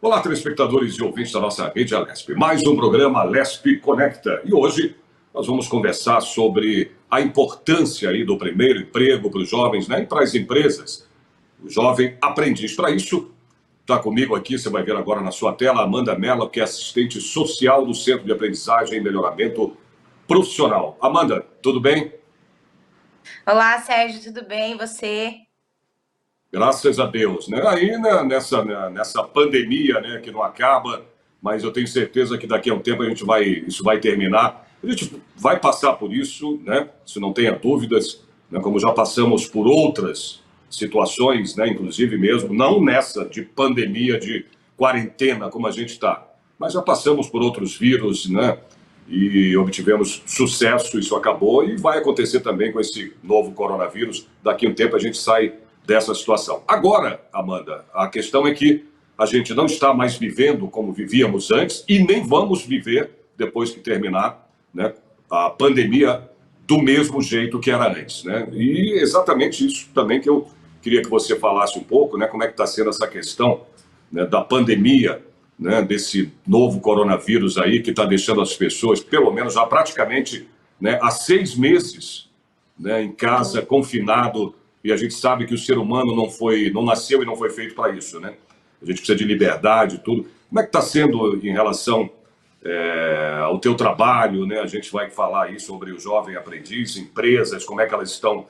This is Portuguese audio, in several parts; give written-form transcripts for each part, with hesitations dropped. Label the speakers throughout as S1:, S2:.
S1: Olá, telespectadores e ouvintes da nossa rede Alesp. Mais um programa Alesp Conecta. E hoje nós vamos conversar sobre a importância aí do primeiro emprego para os jovens, né, e para as empresas. O jovem aprendiz. Para isso, está comigo aqui, você vai ver agora na sua tela, a Amanda Mello, que é assistente social do Centro de Aprendizagem e Melhoramento Profissional. Amanda, tudo bem?
S2: Olá, Sérgio, tudo bem? E você?
S1: Graças a Deus, né? Aí, né, nessa pandemia, né, que não acaba, mas eu tenho certeza que daqui a um tempo isso vai terminar. A gente vai passar por isso, né? Se não tenha dúvidas, né, como já passamos por outras situações, né, inclusive mesmo, não nessa de pandemia, de quarentena como a gente está, mas já passamos por outros vírus, né? E obtivemos sucesso, isso acabou e vai acontecer também com esse novo coronavírus. Daqui a um tempo a gente sai dessa situação. Agora, Amanda, a questão é que a gente não está mais vivendo como vivíamos antes e nem vamos viver depois que terminar, né, a pandemia do mesmo jeito que era antes, né? E exatamente isso também que eu queria que você falasse um pouco, né, como é que está sendo essa questão, né, da pandemia, né, desse novo coronavírus aí que está deixando as pessoas, pelo menos já praticamente, né, há 6 meses, né, em casa, confinado, e a gente sabe que o ser humano não nasceu e não foi feito para isso, né? A gente precisa de liberdade e tudo. Como é que está sendo em relação ao teu trabalho, né? A gente vai falar aí sobre o jovem aprendiz, empresas, como é que elas estão,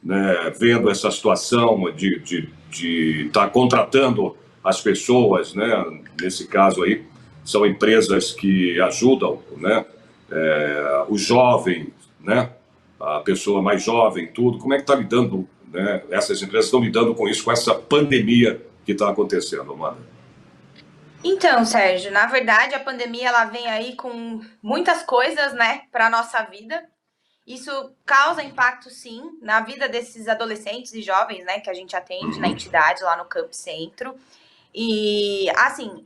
S1: né, vendo essa situação de estar contratando as pessoas, né? Nesse caso aí, são empresas que ajudam, né, o jovem, né, a pessoa mais jovem, tudo. Como é que está lidando, né? Essas empresas estão lidando com isso, com essa pandemia que está acontecendo, Amanda?
S2: Então, Sérgio, na verdade, a pandemia ela vem aí com muitas coisas, né, para a nossa vida. Isso causa impacto, sim, na vida desses adolescentes e jovens, né, que a gente atende na entidade lá no Camp Centro. E, assim,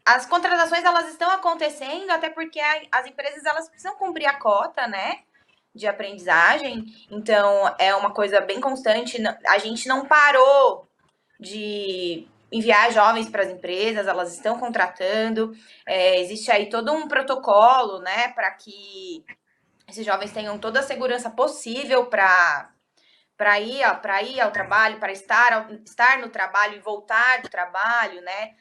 S2: as contratações elas estão acontecendo até porque as empresas elas precisam cumprir a cota, né, de aprendizagem. Então, é uma coisa bem constante. A gente não parou de enviar jovens para as empresas, elas estão contratando. Existe aí todo um protocolo, né, para que esses jovens tenham toda a segurança possível para ir ao trabalho, para estar no trabalho e voltar do trabalho, né?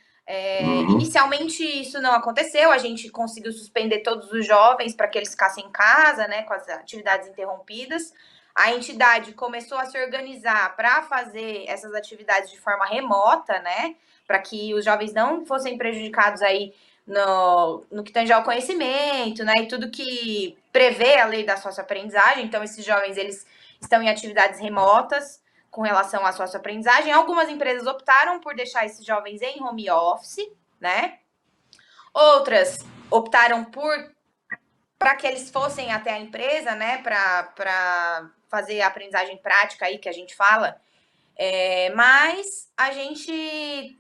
S2: Inicialmente isso não aconteceu, a gente conseguiu suspender todos os jovens para que eles ficassem em casa, né, com as atividades interrompidas. A entidade começou a se organizar para fazer essas atividades de forma remota, né, para que os jovens não fossem prejudicados aí no que tange ao conhecimento, né, e tudo que prevê a lei da socioaprendizagem. Então, esses jovens, eles estão em atividades remotas com relação à socioaprendizagem. Algumas empresas optaram por deixar esses jovens em home office, né? Outras optaram para que eles fossem até a empresa, né? Para fazer a aprendizagem prática aí que a gente fala. Mas a gente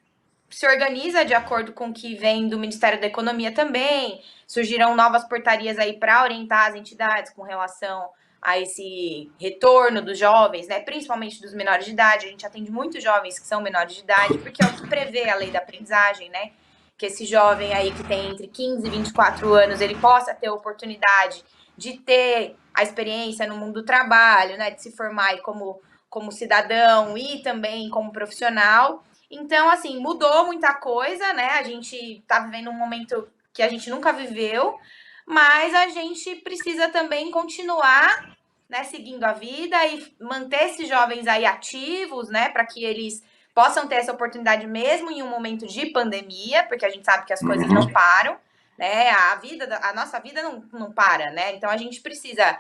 S2: se organiza de acordo com o que vem do Ministério da Economia também. Surgiram novas portarias aí para orientar as entidades com relação a esse retorno dos jovens, né? Principalmente dos menores de idade. A gente atende muitos jovens que são menores de idade, porque é o que prevê a lei da aprendizagem, né? Que esse jovem aí que tem entre 15 e 24 anos, ele possa ter a oportunidade de ter a experiência no mundo do trabalho, né? De se formar como cidadão e também como profissional. Então, assim, mudou muita coisa, né? A gente tá vivendo um momento que a gente nunca viveu, mas a gente precisa também continuar, né, seguindo a vida e manter esses jovens aí ativos, né, para que eles possam ter essa oportunidade mesmo em um momento de pandemia, porque a gente sabe que as coisas não param, né? A nossa vida não para, né? Então a gente precisa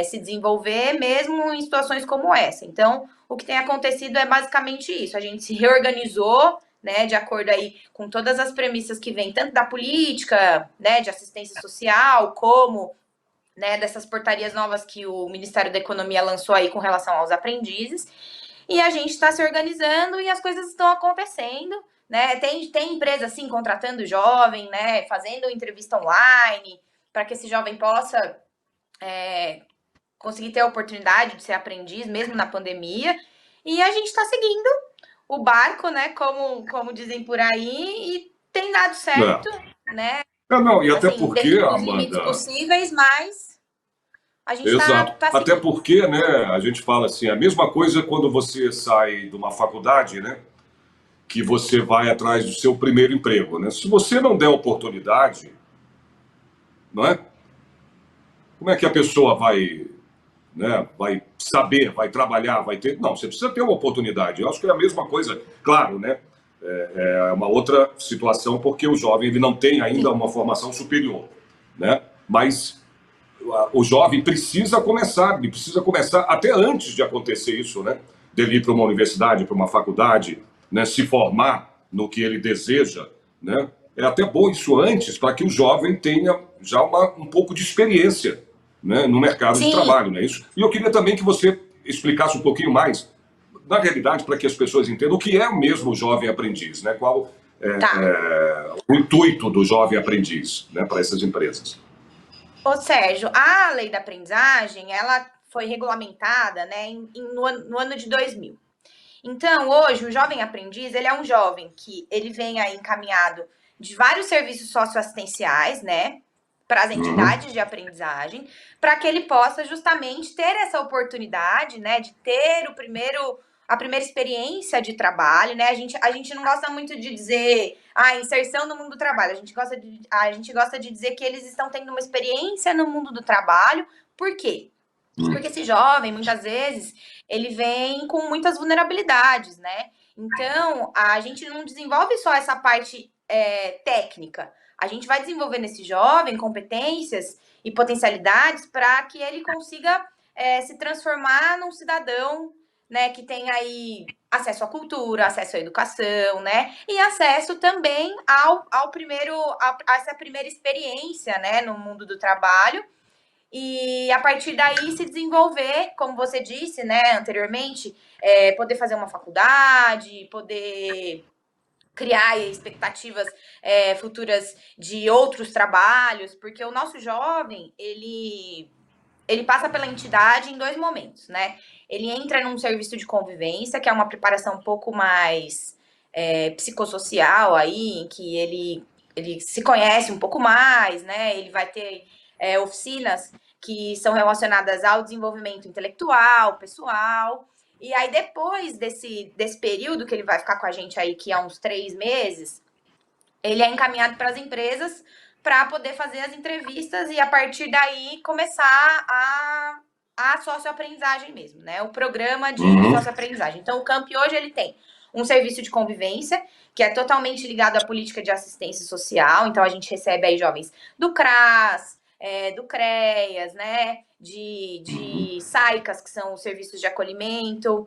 S2: se desenvolver mesmo em situações como essa. Então, o que tem acontecido é basicamente isso. A gente se reorganizou, né, de acordo aí com todas as premissas que vêm, tanto da política, né, de assistência social, como, né, dessas portarias novas que o Ministério da Economia lançou aí com relação aos aprendizes. E a gente está se organizando e as coisas estão acontecendo, né? Tem empresa, assim, contratando jovem, né, fazendo entrevista online, para que esse jovem possa conseguir ter a oportunidade de ser aprendiz, mesmo na pandemia. E a gente está seguindo o barco, né? Como dizem por aí, tem dado certo, né?
S1: Não, e até
S2: assim,
S1: porque,
S2: dentro dos limites
S1: Amanda...
S2: possíveis, mas a gente
S1: Exato.
S2: tá
S1: Até
S2: seguindo.
S1: porque, né, a gente fala assim, a mesma coisa quando você sai de uma faculdade, né, que você vai atrás do seu primeiro emprego, né? Se você não der oportunidade, não é? Como é que a pessoa vai, né, vai saber, vai trabalhar, vai ter... Não, você precisa ter uma oportunidade. Eu acho que é a mesma coisa, claro, né? É uma outra situação porque o jovem ele não tem ainda
S2: Sim.
S1: uma formação superior, né? Mas o jovem ele precisa começar até antes de acontecer isso, né? Dele ir para uma universidade, para uma faculdade, né? Se formar no que ele deseja, né? É até bom isso antes para que o jovem tenha já um pouco de experiência, né? No mercado de
S2: Sim,
S1: trabalho, né? Isso. E eu queria também que você explicasse um pouquinho mais, na realidade, para que as pessoas entendam o que é mesmo o jovem aprendiz, né? Qual
S2: tá.
S1: o intuito do jovem aprendiz, né? Para essas empresas.
S2: Ô, Sérgio, a lei da aprendizagem, ela foi regulamentada, né, no ano de 2000. Então, hoje, o jovem aprendiz, ele é um jovem que ele vem aí encaminhado de vários serviços socioassistenciais, né, para as
S1: Uhum.
S2: entidades de aprendizagem, para que ele possa justamente ter essa oportunidade, né, de ter a primeira experiência de trabalho, né? A gente não gosta muito de dizer inserção no mundo do trabalho. A gente gosta de dizer que eles estão tendo uma experiência no mundo do trabalho. Por quê? Porque esse jovem, muitas vezes, ele vem com muitas vulnerabilidades, né? Então, a gente não desenvolve só essa parte técnica. A gente vai desenvolver nesse jovem competências e potencialidades para que ele consiga se transformar num cidadão, né, que tem aí acesso à cultura, acesso à educação, né? E acesso também a essa primeira experiência, né, no mundo do trabalho e a partir daí se desenvolver, como você disse, né, anteriormente, poder fazer uma faculdade, poder criar expectativas futuras de outros trabalhos, porque o nosso jovem, ele passa pela entidade em 2 momentos, né? Ele entra num serviço de convivência, que é uma preparação um pouco mais psicossocial aí, em que ele se conhece um pouco mais, né? Ele vai ter oficinas que são relacionadas ao desenvolvimento intelectual, pessoal. E aí, depois desse período que ele vai ficar com a gente aí, que é uns 3 meses, ele é encaminhado para as empresas para poder fazer as entrevistas e, a partir daí, começar a socioaprendizagem mesmo, né? O programa de socioaprendizagem. Então, o Camp hoje, ele tem um serviço de convivência, que é totalmente ligado à política de assistência social. Então, a gente recebe aí jovens do CRAS, do CREAS, né? De SAICAS, que são os serviços de acolhimento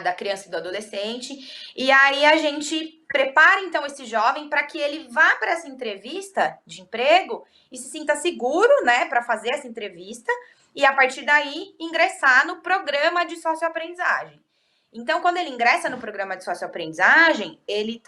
S2: da criança e do adolescente. E aí a gente prepara então esse jovem para que ele vá para essa entrevista de emprego e se sinta seguro, né, para fazer essa entrevista e a partir daí ingressar no programa de socioaprendizagem. Então, quando ele ingressa no programa de socioaprendizagem, ele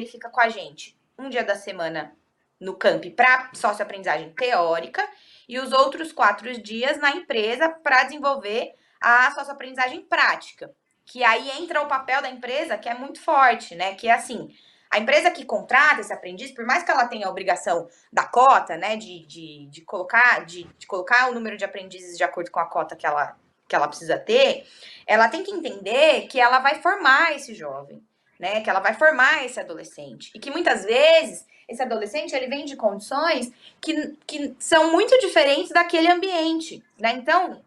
S2: fica com a gente um dia da semana no camp para socioaprendizagem teórica e os outros 4 dias na empresa para desenvolver a socioaprendizagem prática. Que aí entra o papel da empresa, que é muito forte, né? Que é assim, a empresa que contrata esse aprendiz, por mais que ela tenha a obrigação da cota, né? De colocar o número de aprendizes de acordo com a cota que ela precisa ter, ela tem que entender que ela vai formar esse jovem, né? Que ela vai formar esse adolescente. E que muitas vezes esse adolescente ele vem de condições que são muito diferentes daquele ambiente, né? Então,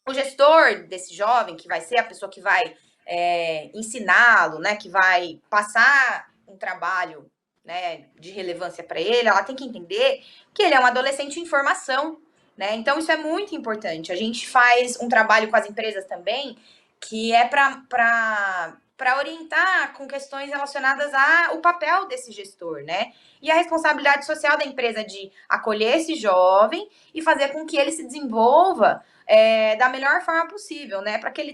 S2: o gestor desse jovem, que vai ser a pessoa que vai ensiná-lo, né, que vai passar um trabalho, né, de relevância para ele, ela tem que entender que ele é um adolescente em formação, né? Então isso é muito importante. A gente faz um trabalho com as empresas também que é para orientar com questões relacionadas ao papel desse gestor, né? E a responsabilidade social da empresa de acolher esse jovem e fazer com que ele se desenvolva da melhor forma possível, né? Para que ele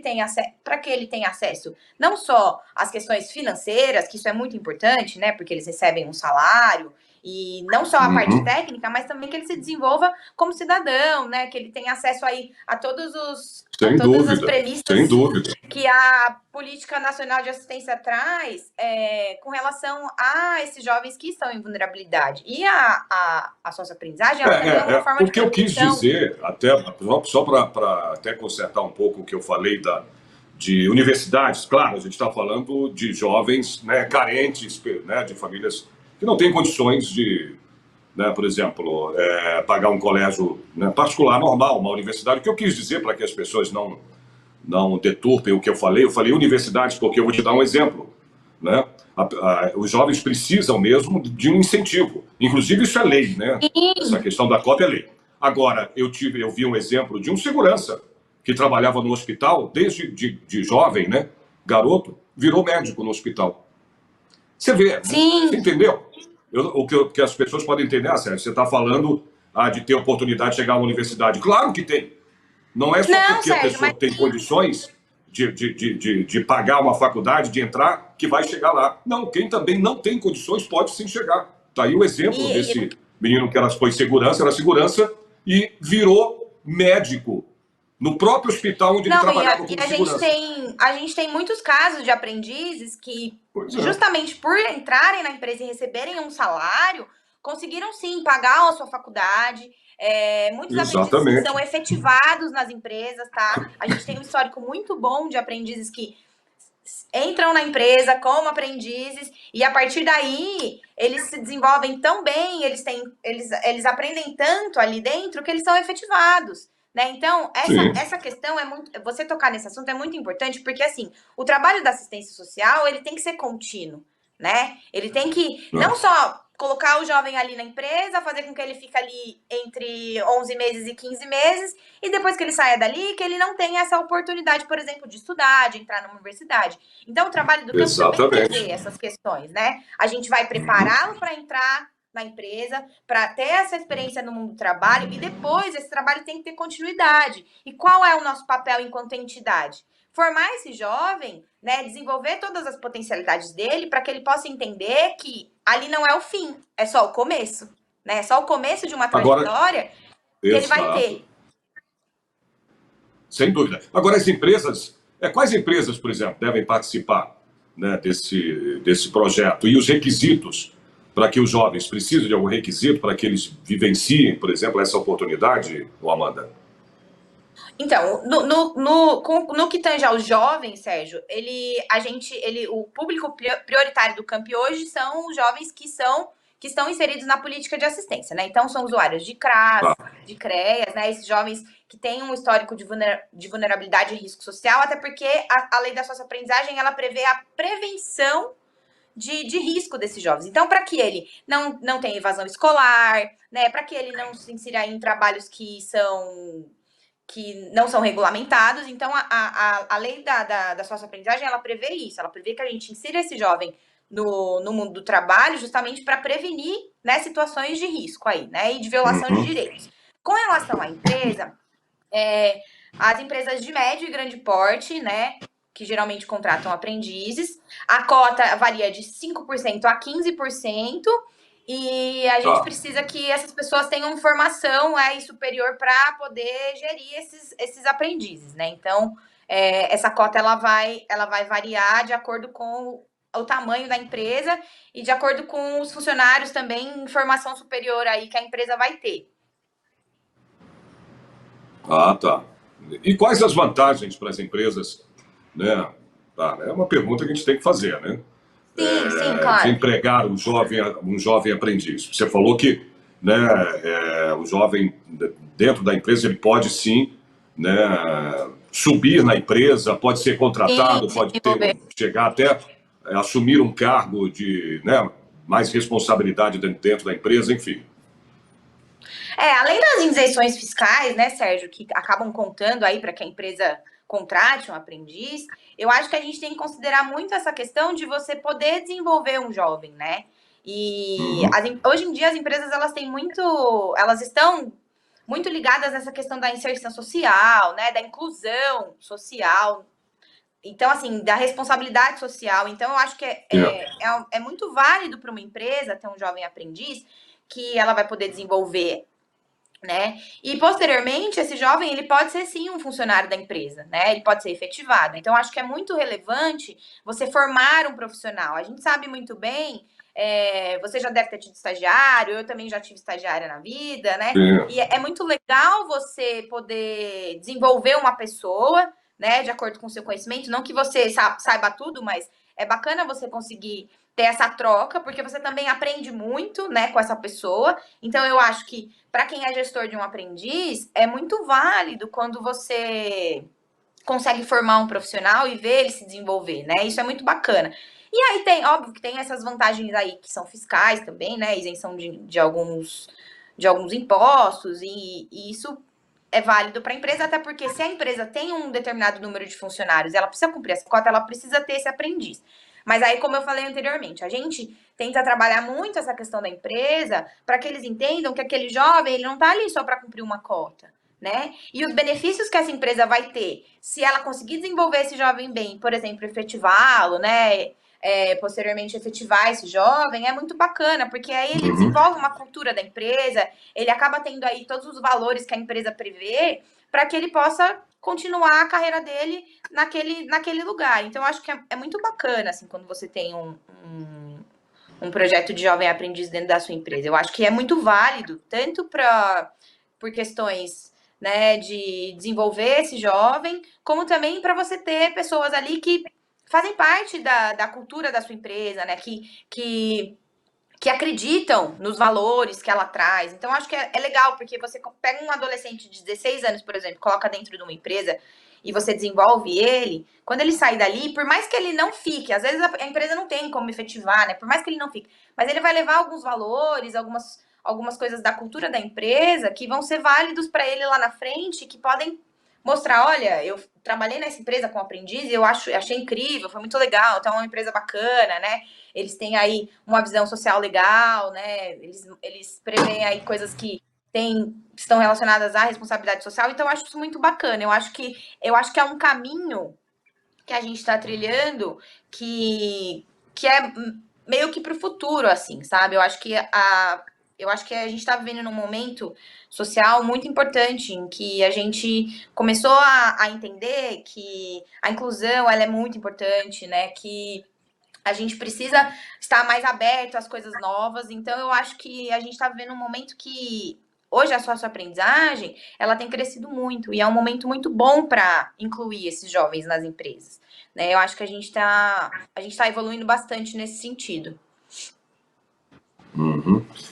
S2: tenha acesso não só às questões financeiras, que isso é muito importante, né? Porque eles recebem um salário E não só a parte técnica, mas também que ele se desenvolva como cidadão, né? Que ele tenha acesso aí a todas as premissas
S1: sem dúvida.
S2: que a Política Nacional de Assistência traz com relação a esses jovens que estão em vulnerabilidade. E a socioaprendizagem, ela também é uma forma de
S1: o que eu quis dizer, até, só para até consertar um pouco o que eu falei de universidades, claro, a gente está falando de jovens, né, carentes, né, de famílias que não têm condições de, né, por exemplo, pagar um colégio, né, particular normal, uma universidade. O que eu quis dizer, para que as pessoas não deturpem o que eu falei universidades, porque eu vou te dar um exemplo, né? Os jovens precisam mesmo de um incentivo. Inclusive, isso é lei, né? Essa questão da cota é lei. Agora, eu vi um exemplo de um segurança que trabalhava no hospital, desde de jovem, né? Garoto, virou médico no hospital. Você vê, né? Você entendeu? O que as pessoas podem entender, Sérgio, você está falando de ter oportunidade de chegar à universidade. Claro que tem. Não é só porque Sérgio, a pessoa tem condições de pagar uma faculdade, de entrar, que vai chegar lá. Não, quem também não tem condições pode sim chegar. Tá aí o exemplo desse menino que foi segurança, era segurança, e virou médico no próprio hospital onde ele trabalhava como segurança.
S2: A gente tem muitos casos de aprendizes que, justamente por entrarem na empresa e receberem um salário, conseguiram sim pagar a sua faculdade. Muitos aprendizes são efetivados nas empresas, tá? A gente tem um histórico muito bom de aprendizes que entram na empresa como aprendizes e a partir daí eles se desenvolvem tão bem, eles aprendem tanto ali dentro que eles são efetivados. Né? Então, essa questão você tocar nesse assunto é muito importante, porque assim, o trabalho da assistência social, ele tem que ser contínuo, né? Ele tem que não só colocar o jovem ali na empresa, fazer com que ele fique ali entre 11 meses e 15 meses, e depois que ele saia dali, que ele não tenha essa oportunidade, por exemplo, de estudar, de entrar numa universidade. Então, o trabalho do campo também tem que ver essas questões, né? A gente vai prepará-lo para entrar na empresa, para ter essa experiência no mundo do trabalho, e depois esse trabalho tem que ter continuidade. E qual é o nosso papel enquanto entidade? Formar esse jovem, né, desenvolver todas as potencialidades dele para que ele possa entender que ali não é o fim, é só o começo, né? É só o começo de uma trajetória que ele vai ter.
S1: Sem dúvida. Agora, as empresas, quais empresas, por exemplo, devem participar, né, desse projeto? E os requisitos para que os jovens precisem de algum requisito para que eles vivenciem, por exemplo, essa oportunidade, Amanda?
S2: Então, no que tange aos jovens, Sérgio, o público prioritário do Camp hoje são os jovens que estão inseridos na política de assistência, né? Então, são usuários de CRAS, de CREAS, né? Esses jovens que têm um histórico de vulnerabilidade e risco social, até porque a lei da socioaprendizagem, ela prevê a prevenção de risco desses jovens. Então, para que ele não tenha evasão escolar, né? Para que ele não se insira em trabalhos que não são regulamentados. Então, a lei da socioaprendizagem, ela prevê isso. Ela prevê que a gente insira esse jovem no mundo do trabalho justamente para prevenir, né, situações de risco aí, né? E de violação de direitos. Com relação à empresa, as empresas de médio e grande porte, né, que geralmente contratam aprendizes, a cota varia de 5% a 15%, e a gente precisa que essas pessoas tenham formação superior para poder gerir esses aprendizes, né? Então, essa cota ela vai variar de acordo com o tamanho da empresa e de acordo com os funcionários também em formação superior aí que a empresa vai ter.
S1: Tá. E quais as vantagens para as empresas, né? É uma pergunta que a gente tem que fazer, né?
S2: Sim, claro.
S1: De empregar um jovem aprendiz. Você falou que, né, o jovem dentro da empresa ele pode sim, né, subir na empresa, pode ser contratado, pode chegar até assumir um cargo de, né, mais responsabilidade dentro da empresa, enfim.
S2: Além das isenções fiscais, né, Sérgio, que acabam contando aí para que a empresa contrate um aprendiz, eu acho que a gente tem que considerar muito essa questão de você poder desenvolver um jovem, né? E hoje em dia as empresas elas estão muito ligadas nessa questão da inserção social, né, da inclusão social Então, assim, da responsabilidade social. Então, eu acho que é muito válido para uma empresa ter um jovem aprendiz que ela vai poder desenvolver, né? E posteriormente, esse jovem ele pode ser sim um funcionário da empresa, né? Ele pode ser efetivado. Então, acho que é muito relevante você formar um profissional. A gente sabe muito bem, você já deve ter tido estagiário, eu também já tive estagiária na vida, né? E é muito legal você poder desenvolver uma pessoa, né? De acordo com o seu conhecimento. Não que você saiba tudo, mas é bacana você conseguir ter essa troca, porque você também aprende muito, né, com essa pessoa. Então, eu acho que para quem é gestor de um aprendiz, é muito válido quando você consegue formar um profissional e ver ele se desenvolver, né? Isso é muito bacana. E aí tem, óbvio que tem essas vantagens aí que são fiscais também, né? Isenção de alguns impostos, e isso é válido para a empresa, até porque se a empresa tem um determinado número de funcionários e ela precisa cumprir essa cota, ela precisa ter esse aprendiz. Mas aí, como eu falei anteriormente, a gente tenta trabalhar muito essa questão da empresa para que eles entendam que aquele jovem ele não está ali só para cumprir uma cota, né? E os benefícios que essa empresa vai ter, se ela conseguir desenvolver esse jovem bem, por exemplo, efetivá-lo, né? Posteriormente efetivar esse jovem, é muito bacana, porque aí ele desenvolve uma cultura da empresa, ele acaba tendo aí todos os valores que a empresa prevê para que ele possa continuar a carreira dele naquele lugar. Então, eu acho que é muito bacana, assim, quando você tem um projeto de jovem aprendiz dentro da sua empresa. Eu acho que é muito válido, tanto por questões, né, de desenvolver esse jovem, como também para você ter pessoas ali que fazem parte da cultura da sua empresa, né, que acreditam nos valores que ela traz. Então, acho que é legal, porque você pega um adolescente de 16 anos, por exemplo, coloca dentro de uma empresa e você desenvolve ele, quando ele sair dali, por mais que ele não fique, às vezes a empresa não tem como efetivar, né? Por mais que ele não fique, mas ele vai levar alguns valores, algumas coisas da cultura da empresa que vão ser válidos para ele lá na frente, que podem mostrar, olha, eu trabalhei nessa empresa como aprendiz e achei incrível, foi muito legal, então é uma empresa bacana, né? Eles têm aí uma visão social legal, né? Eles preveem aí coisas que estão relacionadas à responsabilidade social, então eu acho isso muito bacana. Eu acho que é um caminho que a gente está trilhando que é meio que para o futuro, assim, sabe? Eu acho que a gente está vivendo num momento social muito importante, em que a gente começou a entender que a inclusão ela é muito importante, né? Que a gente precisa estar mais aberto às coisas novas. Então, eu acho que a gente está vivendo um momento que hoje a socioaprendizagem ela tem crescido muito e é um momento muito bom para incluir esses jovens nas empresas, né? Eu acho que a gente tá evoluindo bastante nesse sentido.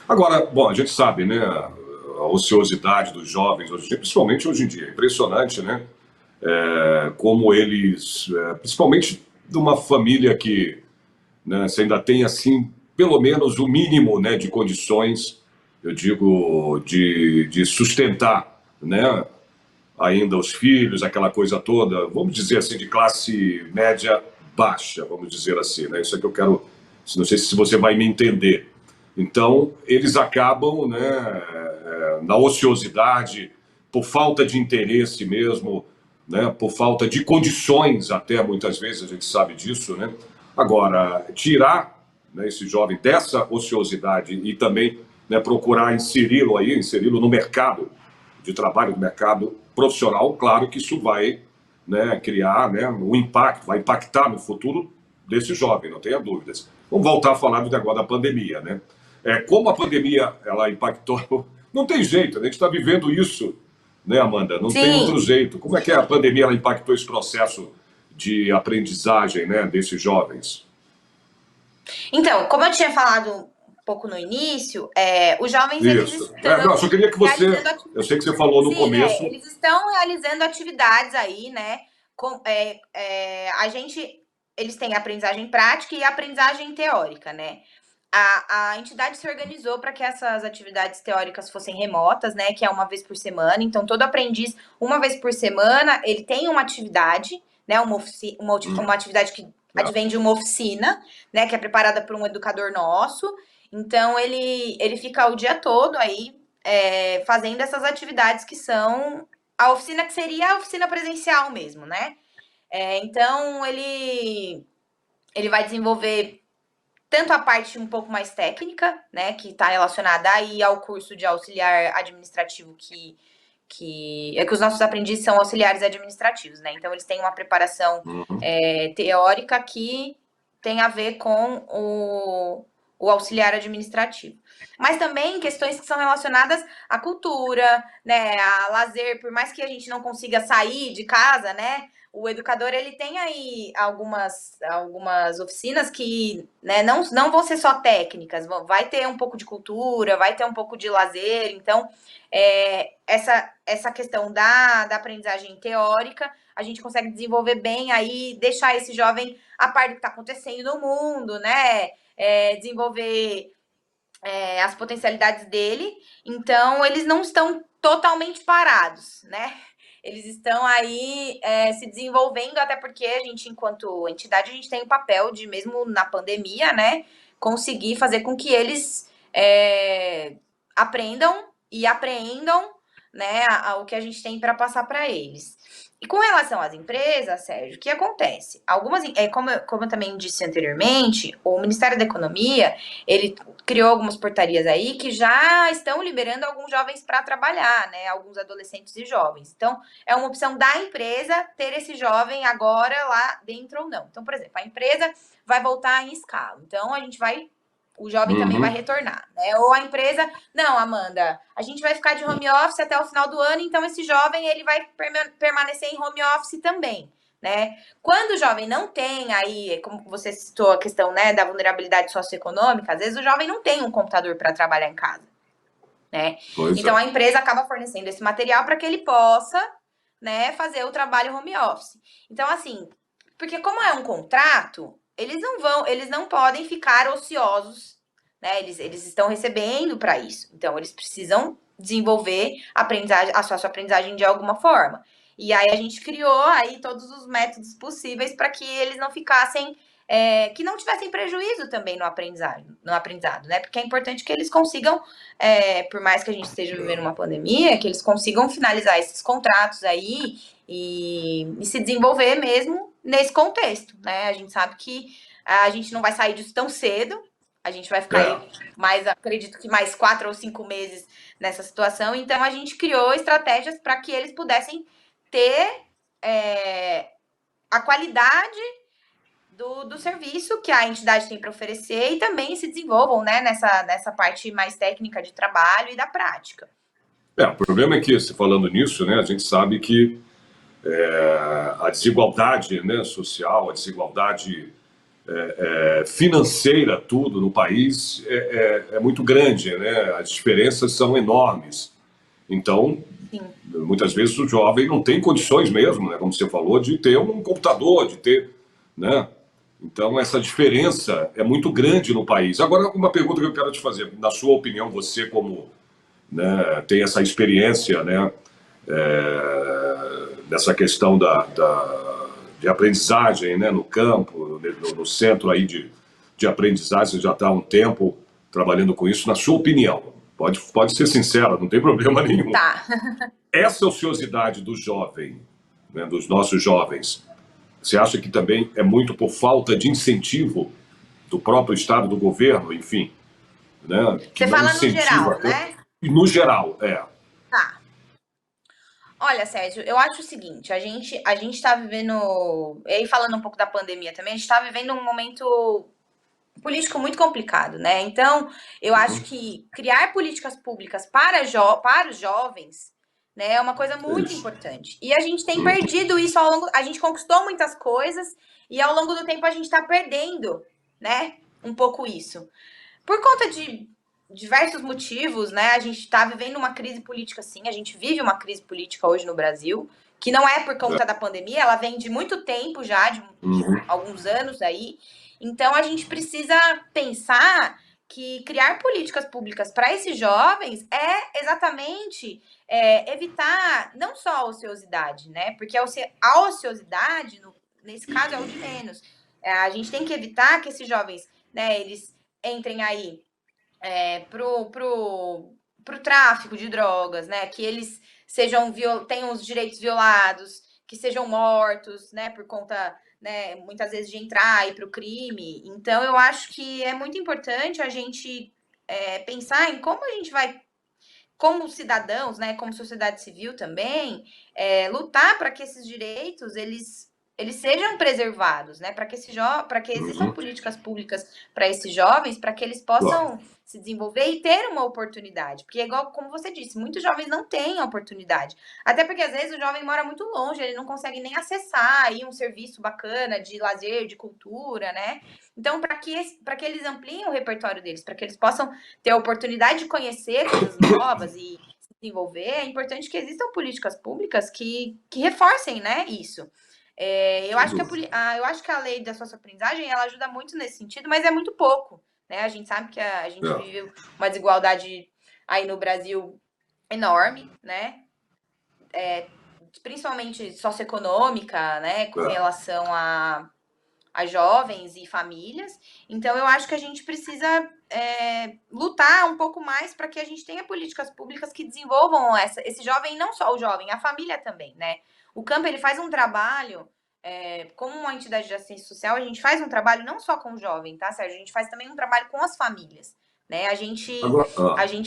S1: Agora, bom, a gente sabe, né, a ociosidade dos jovens hoje em dia, principalmente hoje em dia, é impressionante, né? Como eles, principalmente de uma família que, né, você ainda tem assim, pelo menos o mínimo, né, de condições, eu digo, de sustentar, né, ainda os filhos, aquela coisa toda, vamos dizer assim, de classe média baixa, vamos dizer assim, né? Isso é que eu quero, não sei se você vai me entender. Então, eles acabam, né, na ociosidade, por falta de interesse mesmo, né, por falta de condições, até muitas vezes a gente sabe disso, né? Agora, tirar, né, esse jovem dessa ociosidade e também, né, procurar inseri-lo no mercado de trabalho, no mercado profissional, claro que isso vai, né, criar, né, um impacto, vai impactar no futuro desse jovem, não tenha dúvidas. Vamos voltar a falar do negócio da pandemia, né? Como a pandemia ela impactou, não tem jeito, a gente está vivendo isso, né, Amanda? Não tem outro
S2: Sim.
S1: jeito. Como é que a pandemia ela impactou esse processo de aprendizagem, né, desses jovens?
S2: Então, como eu tinha falado um pouco no início, os jovens eles
S1: Isso. Não, eu
S2: estão
S1: só queria que você.
S2: realizando
S1: Eu sei que você falou no
S2: sim, né?
S1: começo.
S2: Eles estão realizando atividades aí, né? Eles têm aprendizagem prática e aprendizagem teórica, né? A entidade se organizou para que essas atividades teóricas fossem remotas, né? Que é uma vez por semana. Então, todo aprendiz, uma vez por semana, ele tem uma atividade, né? Uma atividade que advém de uma oficina, né? Que é preparada por um educador nosso. Então, ele fica o dia todo aí fazendo essas atividades que são a oficina que seria a oficina presencial mesmo, né? Então, ele vai desenvolver tanto a parte um pouco mais técnica, né, que está relacionada aí ao curso de auxiliar administrativo que os nossos aprendizes são auxiliares administrativos, né? Então, eles têm uma preparação teórica que tem a ver com o auxiliar administrativo. Mas também questões que são relacionadas à cultura, né, a lazer, por mais que a gente não consiga sair de casa, né, o educador, ele tem aí algumas oficinas que, né, não vão ser só técnicas, vai ter um pouco de cultura, vai ter um pouco de lazer. Então, essa questão da aprendizagem teórica, a gente consegue desenvolver bem aí, deixar esse jovem a par do que está acontecendo no mundo, né? Desenvolver as potencialidades dele. Então, eles não estão totalmente parados, né? Eles estão aí se desenvolvendo, até porque a gente, enquanto entidade, a gente tem o papel de, mesmo na pandemia, né, conseguir fazer com que eles aprendam e apreendam, né, o que a gente tem para passar para eles. E com relação às empresas, Sérgio, o que acontece? Algumas, como eu também disse anteriormente, o Ministério da Economia, ele criou algumas portarias aí que já estão liberando alguns jovens para trabalhar, né? Alguns adolescentes e jovens. Então, é uma opção da empresa ter esse jovem agora lá dentro ou não. Então, por exemplo, a empresa vai voltar em escala. Então, o jovem também vai retornar, né? Ou a empresa, não, Amanda, a gente vai ficar de home office até o final do ano, então esse jovem, ele vai permanecer em home office também, né? Quando o jovem não tem aí, como você citou a questão, né, da vulnerabilidade socioeconômica, às vezes o jovem não tem um computador para trabalhar em casa, né? Então a empresa acaba fornecendo esse material para que ele possa, né, fazer o trabalho home office. Então, assim, porque como é um contrato, eles não podem ficar ociosos, né? Eles estão recebendo para isso. Então, eles precisam desenvolver a sua aprendizagem de alguma forma. E aí a gente criou aí todos os métodos possíveis para que eles não ficassem, que não tivessem prejuízo também no aprendizado, né? Porque é importante que eles consigam, por mais que a gente esteja vivendo uma pandemia, que eles consigam finalizar esses contratos aí e se desenvolver mesmo nesse contexto, né? A gente sabe que a gente não vai sair disso tão cedo, a gente vai ficar aí acredito que mais 4 ou 5 meses nessa situação. Então, a gente criou estratégias para que eles pudessem ter a qualidade do serviço que a entidade tem para oferecer e também se desenvolvam, né, nessa parte mais técnica de trabalho e da prática.
S1: O problema é que, se falando nisso, né, a gente sabe que a desigualdade, né, social, a desigualdade financeira, tudo no país é muito grande, né? As diferenças são enormes. Então, muitas vezes o jovem não tem condições mesmo, né, como você falou, de ter um computador, de ter, né? Então, essa diferença é muito grande no país. Agora, uma pergunta que eu quero te fazer. Na sua opinião, você como, né, tem essa experiência, né, nessa questão de aprendizagem, né, no campo, no centro aí de aprendizagem, você já está há um tempo trabalhando com isso. Na sua opinião, pode ser sincera, não tem problema nenhum.
S2: Tá.
S1: Essa ociosidade do jovem, né, dos nossos jovens, você acha que também é muito por falta de incentivo do próprio Estado, do governo, enfim? Né,
S2: que você fala no geral, né?
S1: No geral,
S2: Tá. Olha, Sérgio, eu acho o seguinte, a gente tá vivendo, e aí falando um pouco da pandemia também, a gente tá vivendo um momento político muito complicado, né? Então, eu acho que criar políticas públicas para os jovens, né, é uma coisa muito importante. E a gente tem perdido isso ao longo, a gente conquistou muitas coisas e ao longo do tempo a gente está perdendo, né, um pouco isso. Por conta de diversos motivos, né? A gente está vivendo uma crise política, sim. A gente vive uma crise política hoje no Brasil, que não é por conta da pandemia, ela vem de muito tempo já, de alguns anos aí. Então, a gente precisa pensar que criar políticas públicas para esses jovens é exatamente evitar não só a ociosidade, né? Porque a ociosidade, nesse caso, é o de menos. A gente tem que evitar que esses jovens, né, eles entrem aí pro tráfico de drogas, né? Que eles tenham os direitos violados, que sejam mortos, né, por conta, né, muitas vezes de entrar e para o crime. Então, eu acho que é muito importante a gente pensar em como a gente vai, como cidadãos, né, como sociedade civil também, lutar para que esses direitos eles sejam preservados, né, para que existam políticas públicas para esses jovens, para que eles possam se desenvolver e ter uma oportunidade, porque igual como você disse, muitos jovens não têm a oportunidade, até porque às vezes o jovem mora muito longe, ele não consegue nem acessar aí um serviço bacana de lazer, de cultura, né? Então, para que eles ampliem o repertório deles, para que eles possam ter a oportunidade de conhecer coisas novas e se desenvolver, é importante que existam políticas públicas que reforcem, né, isso. Eu acho que a lei da socioaprendizagem ela ajuda muito nesse sentido, mas é muito pouco, né? A gente sabe que a gente vive uma desigualdade aí no Brasil enorme, né? Principalmente socioeconômica, né? Com relação a jovens e famílias. Então, eu acho que a gente precisa lutar um pouco mais para que a gente tenha políticas públicas que desenvolvam esse jovem, não só o jovem, a família também, né? O Campo, ele faz um trabalho, como uma entidade de assistência social, a gente faz um trabalho não só com o jovem, tá, Sérgio? A gente faz também um trabalho com as famílias, né? A gente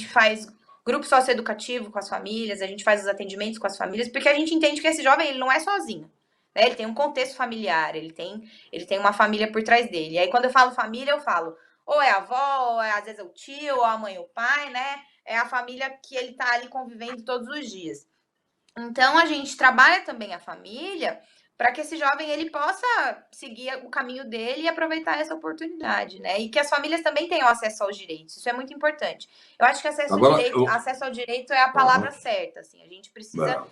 S2: faz grupo socioeducativo com as famílias, a gente faz os atendimentos com as famílias, porque a gente entende que esse jovem, ele não é sozinho. Né? Ele tem um contexto familiar, ele tem uma família por trás dele. E aí, quando eu falo família, eu falo ou é a avó, ou às vezes é o tio, ou a mãe ou o pai, né? É a família que ele tá ali convivendo todos os dias. Então, a gente trabalha também a família para que esse jovem ele possa seguir o caminho dele e aproveitar essa oportunidade, né? E que as famílias também tenham acesso aos direitos. Isso é muito importante. Eu acho que acesso ao direito é a palavra certa. Assim, a gente precisa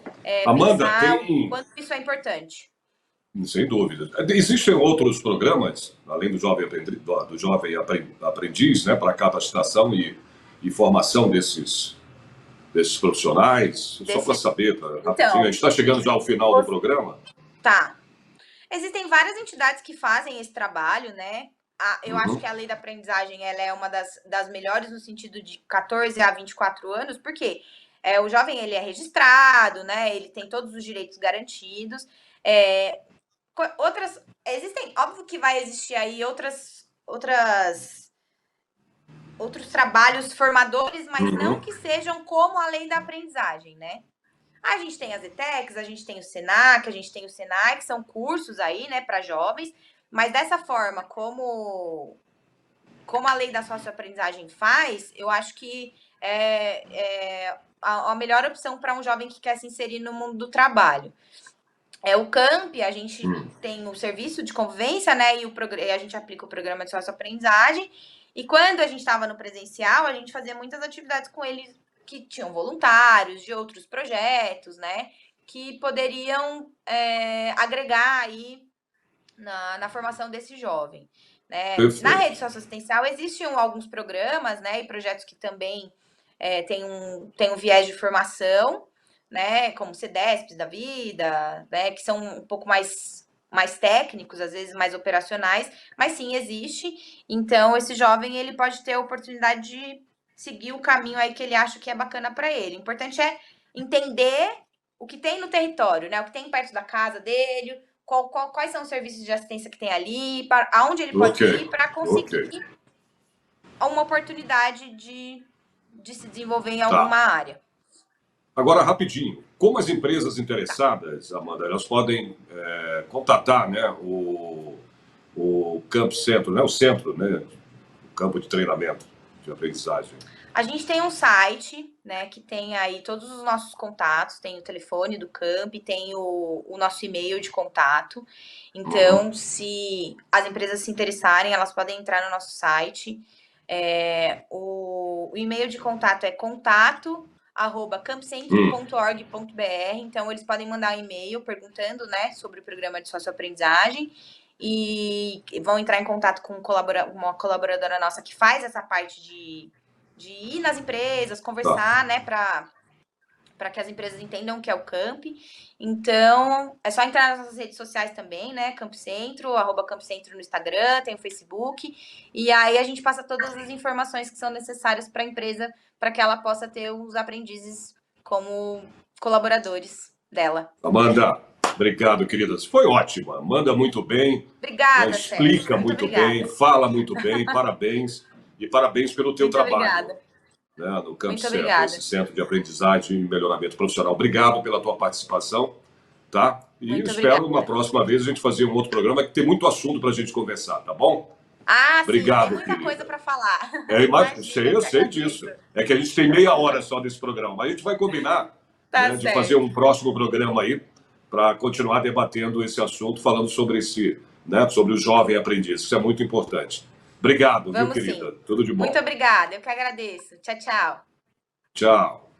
S1: Amanda,
S2: pensar o quanto isso é importante.
S1: Sem dúvida. Existem outros programas, além do Jovem Aprendiz, né, para capacitação e formação desses profissionais? Só para saber, rapidinho. Então, a gente está chegando já ao final do programa.
S2: Tá. Existem várias entidades que fazem esse trabalho, né? Eu acho que a lei da aprendizagem ela é uma das melhores no sentido de 14 a 24 anos, porque o jovem ele é registrado, né? Ele tem todos os direitos garantidos. Óbvio que vai existir aí outros trabalhos formadores, mas não que sejam como a lei da aprendizagem, né? A gente tem as ETECs, a gente tem o SENAC, a gente tem o SENAI, que são cursos aí, né, para jovens, mas dessa forma, como a lei da socioaprendizagem faz, eu acho que é a melhor opção para um jovem que quer se inserir no mundo do trabalho. O Camp, a gente tem o serviço de convivência, né? E a gente aplica o programa de socioaprendizagem. E quando a gente estava no presencial, a gente fazia muitas atividades com eles que tinham voluntários de outros projetos, né? Que poderiam agregar aí na formação desse jovem. Né? Na rede socioassistencial existem alguns programas, né? E projetos que também têm um viés de formação, né, como CEDESPs da vida, né, que são um pouco mais técnicos, às vezes mais operacionais, mas sim, existe. Então, esse jovem, ele pode ter a oportunidade de seguir o caminho aí que ele acha que é bacana para ele. O importante é entender o que tem no território, né, o que tem perto da casa dele, quais são os serviços de assistência que tem ali, aonde ele pode ir para conseguir uma oportunidade de se desenvolver em alguma área.
S1: Agora, rapidinho, como as empresas interessadas, Amanda, elas podem contatar, né, o Camp Centro, né, o centro, né, o campo de treinamento de aprendizagem?
S2: A gente tem um site, né, que tem aí todos os nossos contatos, tem o telefone do Camp, tem o nosso e-mail de contato. Então, se as empresas se interessarem, elas podem entrar no nosso site. O e-mail de contato é contato@campcentro.org.br. Então, eles podem mandar um e-mail perguntando, né, sobre o programa de socioaprendizagem e vão entrar em contato com uma colaboradora nossa que faz essa parte de ir nas empresas, conversar, né, para que as empresas entendam o que é o Camp. Então, é só entrar nas nossas redes sociais também, né? Camp Centro, @CampCentro no Instagram, tem o Facebook. E aí a gente passa todas as informações que são necessárias para a empresa, para que ela possa ter os aprendizes como colaboradores dela.
S1: Amanda, Obrigado, queridas. Foi ótima. Manda muito bem.
S2: Obrigada,
S1: explica
S2: Sérgio.
S1: muito bem, fala muito bem. Parabéns. E parabéns pelo teu trabalho.
S2: Obrigada.
S1: Né, no Camp
S2: Muito
S1: Center,
S2: obrigada.
S1: esse centro de aprendizagem e melhoramento profissional. Obrigado pela tua participação, tá? E
S2: muito
S1: espero
S2: obrigada.
S1: uma próxima vez a gente fazer um outro programa que tem muito assunto para a gente conversar, tá bom?
S2: Obrigado,
S1: sim,
S2: tem muita coisa para falar.
S1: Eu sei disso. É que a gente tem meia hora só desse programa, mas a gente vai combinar de fazer um próximo programa aí para continuar debatendo esse assunto, falando sobre sobre o jovem aprendiz. Isso é muito importante. Obrigado, viu, querida? Sim. Tudo de bom.
S2: Muito obrigada, eu que agradeço. Tchau, tchau.
S1: Tchau.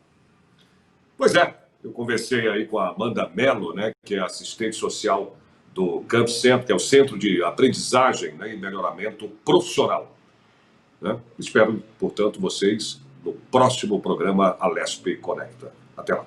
S1: Pois é, eu conversei aí com a Amanda Mello, né, que é assistente social do Camp Center, que é o Centro de Aprendizagem, e Melhoramento Profissional. Né? Espero, portanto, vocês no próximo programa Alesp Conecta. Até lá.